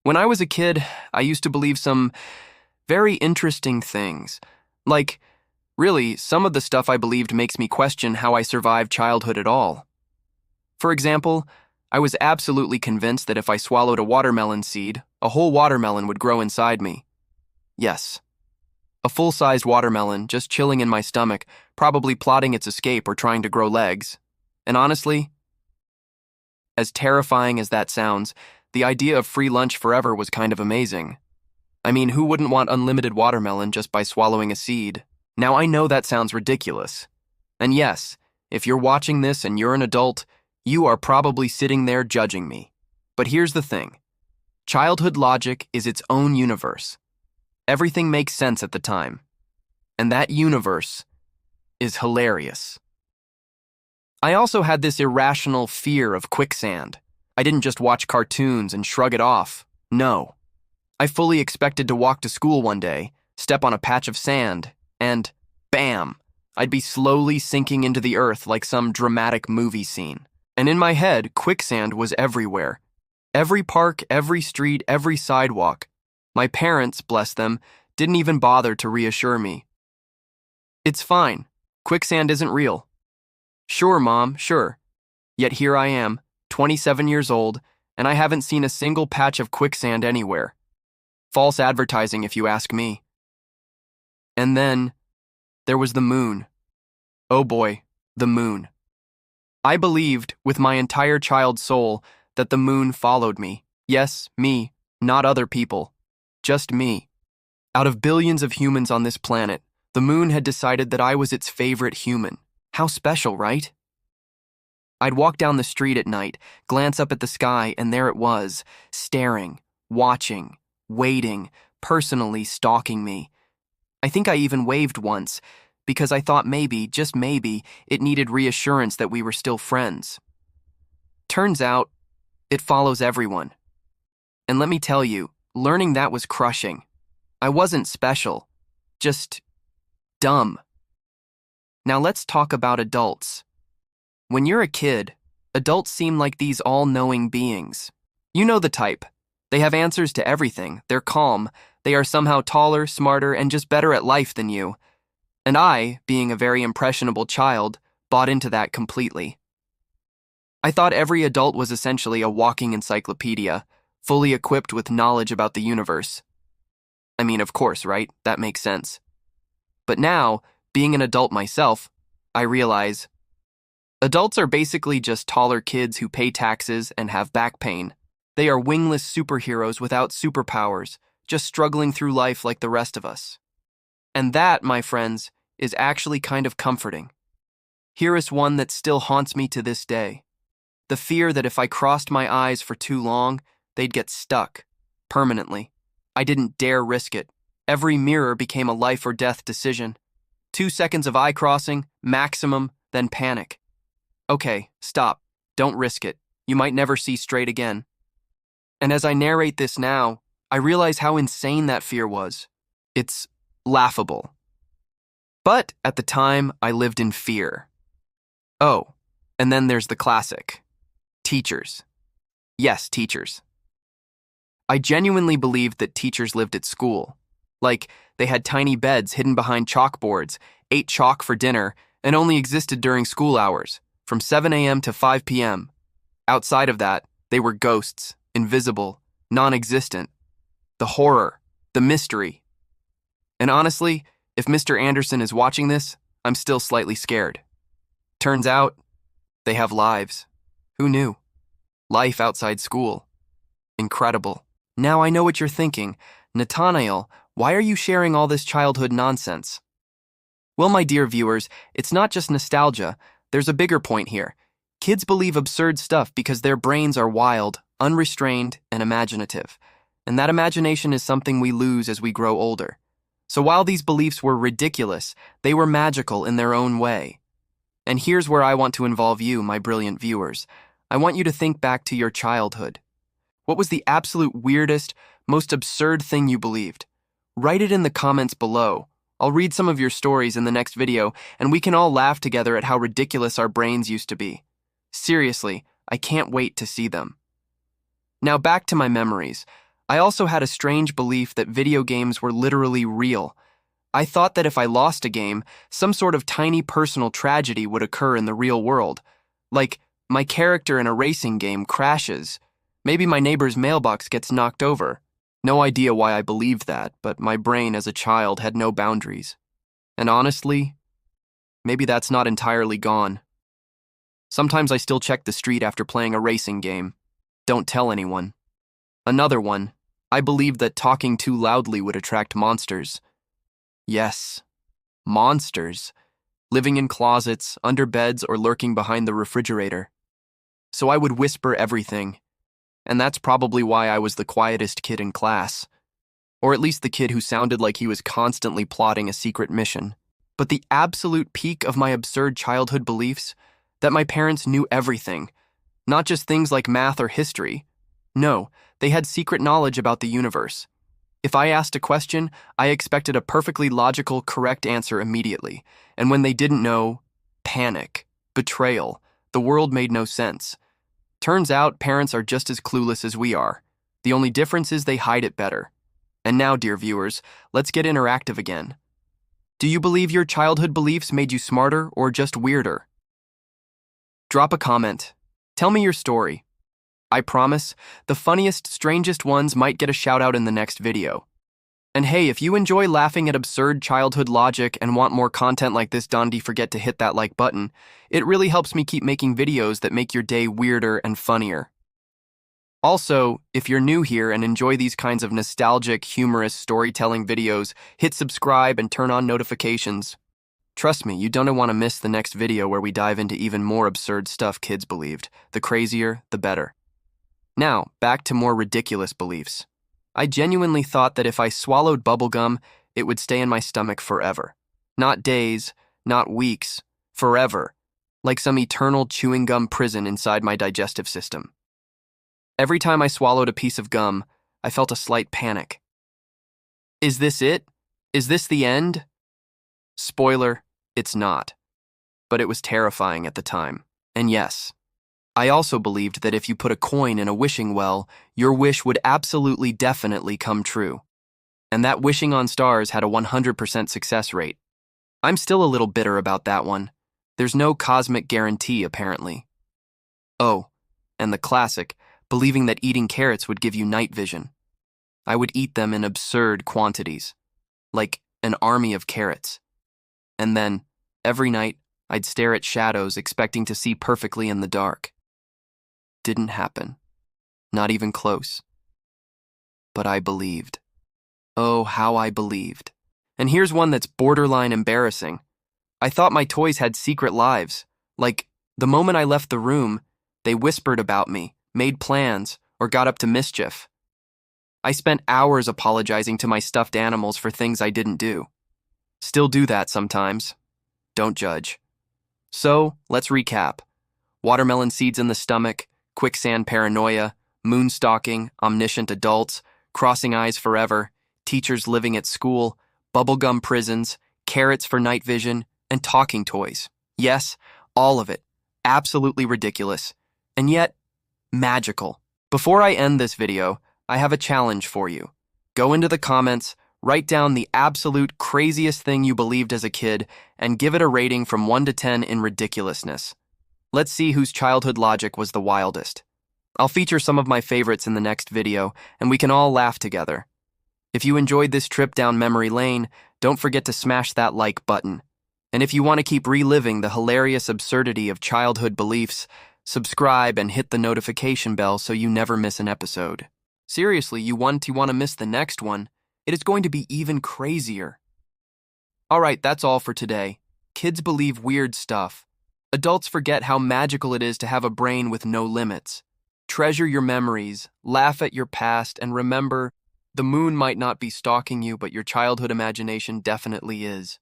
When I was a kid, I used to believe some very interesting things. Like, really, some of the stuff I believed makes me question how I survived childhood at all. For example, I was absolutely convinced that if I swallowed a watermelon seed, a whole watermelon would grow inside me. Yes, a full-sized watermelon just chilling in my stomach, probably plotting its escape or trying to grow legs. And honestly, as terrifying as that sounds, the idea of free lunch forever was kind of amazing. I mean, who wouldn't want unlimited watermelon just by swallowing a seed? Now, I know that sounds ridiculous. And yes, if you're watching this and you're an adult, you are probably sitting there judging me. But here's the thing. Childhood logic is its own universe. Everything makes sense at the time. And that universe is hilarious. I also had this irrational fear of quicksand. I didn't just watch cartoons and shrug it off. No. I fully expected to walk to school one day, step on a patch of sand, and bam, I'd be slowly sinking into the earth like some dramatic movie scene. And in my head, quicksand was everywhere. Every park, every street, every sidewalk. My parents, bless them, didn't even bother to reassure me. It's fine. Quicksand isn't real. Sure, Mom, sure. Yet here I am, 27 years old, and I haven't seen a single patch of quicksand anywhere. False advertising, if you ask me. And then, there was the moon. Oh boy, the moon. I believed, with my entire child soul, that the moon followed me. Yes, me, not other people. Just me. Out of billions of humans on this planet, the moon had decided that I was its favorite human. How special, right? I'd walk down the street at night, glance up at the sky, and there it was, staring, watching, waiting, personally stalking me. I think I even waved once, because I thought maybe, just maybe, it needed reassurance that we were still friends. Turns out, it follows everyone. And let me tell you, learning that was crushing. I wasn't special, just dumb. Now let's talk about adults. When you're a kid, adults seem like these all-knowing beings. You know the type. They have answers to everything, they're calm, they are somehow taller, smarter, and just better at life than you. And I, being a very impressionable child, bought into that completely. I thought every adult was essentially a walking encyclopedia, fully equipped with knowledge about the universe. I mean, of course, right? That makes sense. But now, being an adult myself, I realize adults are basically just taller kids who pay taxes and have back pain. They are wingless superheroes without superpowers, just struggling through life like the rest of us. And that, my friends, is actually kind of comforting. Here is one that still haunts me to this day. The fear that if I crossed my eyes for too long, they'd get stuck, permanently. I didn't dare risk it. Every mirror became a life or death decision. 2 seconds of eye crossing, maximum, then panic. Okay, stop. Don't risk it. You might never see straight again. And as I narrate this now, I realize how insane that fear was. It's laughable. But at the time, I lived in fear. Oh, and then there's the classic. Teachers. Yes, teachers. I genuinely believed that teachers lived at school. Like, they had tiny beds hidden behind chalkboards, ate chalk for dinner, and only existed during school hours, from 7 a.m. to 5 p.m. Outside of that, they were ghosts, invisible, non-existent. The horror, the mystery. And honestly, if Mr. Anderson is watching this, I'm still slightly scared. Turns out, they have lives. Who knew? Life outside school. Incredible. Now I know what you're thinking. Nathaniel, why are you sharing all this childhood nonsense? Well, my dear viewers, it's not just nostalgia. There's a bigger point here. Kids believe absurd stuff because their brains are wild, unrestrained, and imaginative. And that imagination is something we lose as we grow older. So while these beliefs were ridiculous, they were magical in their own way. And here's where I want to involve you, my brilliant viewers. I want you to think back to your childhood. What was the absolute weirdest, most absurd thing you believed? Write it in the comments below. I'll read some of your stories in the next video, and we can all laugh together at how ridiculous our brains used to be. Seriously, I can't wait to see them. Now back to my memories. I also had a strange belief that video games were literally real. I thought that if I lost a game, some sort of tiny personal tragedy would occur in the real world. Like, my character in a racing game crashes. Maybe my neighbor's mailbox gets knocked over. No idea why I believed that, but my brain as a child had no boundaries. And honestly, maybe that's not entirely gone. Sometimes I still check the street after playing a racing game. Don't tell anyone. Another one, I believed that talking too loudly would attract monsters. Yes, monsters, living in closets, under beds, or lurking behind the refrigerator. So I would whisper everything, and that's probably why I was the quietest kid in class, or at least the kid who sounded like he was constantly plotting a secret mission. But the absolute peak of my absurd childhood beliefs, that my parents knew everything, not just things like math or history. No, they had secret knowledge about the universe. If I asked a question, I expected a perfectly logical, correct answer immediately. And when they didn't know, panic, betrayal, the world made no sense. Turns out parents are just as clueless as we are. The only difference is they hide it better. And now, dear viewers, let's get interactive again. Do you believe your childhood beliefs made you smarter or just weirder? Drop a comment. Tell me your story. I promise, the funniest, strangest ones might get a shout out in the next video. And hey, if you enjoy laughing at absurd childhood logic and want more content like this, don't forget to hit that like button. It really helps me keep making videos that make your day weirder and funnier. Also, if you're new here and enjoy these kinds of nostalgic, humorous storytelling videos, hit subscribe and turn on notifications. Trust me, you don't want to miss the next video where we dive into even more absurd stuff kids believed. The crazier, the better. Now, back to more ridiculous beliefs. I genuinely thought that if I swallowed bubblegum, it would stay in my stomach forever. Not days, not weeks, forever, like some eternal chewing gum prison inside my digestive system. Every time I swallowed a piece of gum, I felt a slight panic. Is this it? Is this the end? Spoiler, it's not. But it was terrifying at the time. And yes, I also believed that if you put a coin in a wishing well, your wish would absolutely definitely come true. And that wishing on stars had a 100% success rate. I'm still a little bitter about that one. There's no cosmic guarantee, apparently. Oh, and the classic, believing that eating carrots would give you night vision. I would eat them in absurd quantities, like an army of carrots. And then, every night, I'd stare at shadows expecting to see perfectly in the dark. Didn't happen. Not even close. But I believed. Oh, how I believed. And here's one that's borderline embarrassing. I thought my toys had secret lives. Like, the moment I left the room, they whispered about me, made plans, or got up to mischief. I spent hours apologizing to my stuffed animals for things I didn't do. Still do that sometimes. Don't judge. So, let's recap. Watermelon seeds in the stomach, quicksand paranoia, moonstalking, omniscient adults, crossing eyes forever, teachers living at school, bubblegum prisons, carrots for night vision, and talking toys. Yes, all of it. Absolutely ridiculous. And yet, magical. Before I end this video, I have a challenge for you. Go into the comments, write down the absolute craziest thing you believed as a kid, and give it a rating from 1 to 10 in ridiculousness. Let's see whose childhood logic was the wildest. I'll feature some of my favorites in the next video, and we can all laugh together. If you enjoyed this trip down memory lane, don't forget to smash that like button. And if you want to keep reliving the hilarious absurdity of childhood beliefs, subscribe and hit the notification bell so you never miss an episode. Seriously, you want to miss the next one? It is going to be even crazier. Alright, that's all for today. Kids believe weird stuff. Adults forget how magical it is to have a brain with no limits. Treasure your memories, laugh at your past, and remember, the moon might not be stalking you, but your childhood imagination definitely is.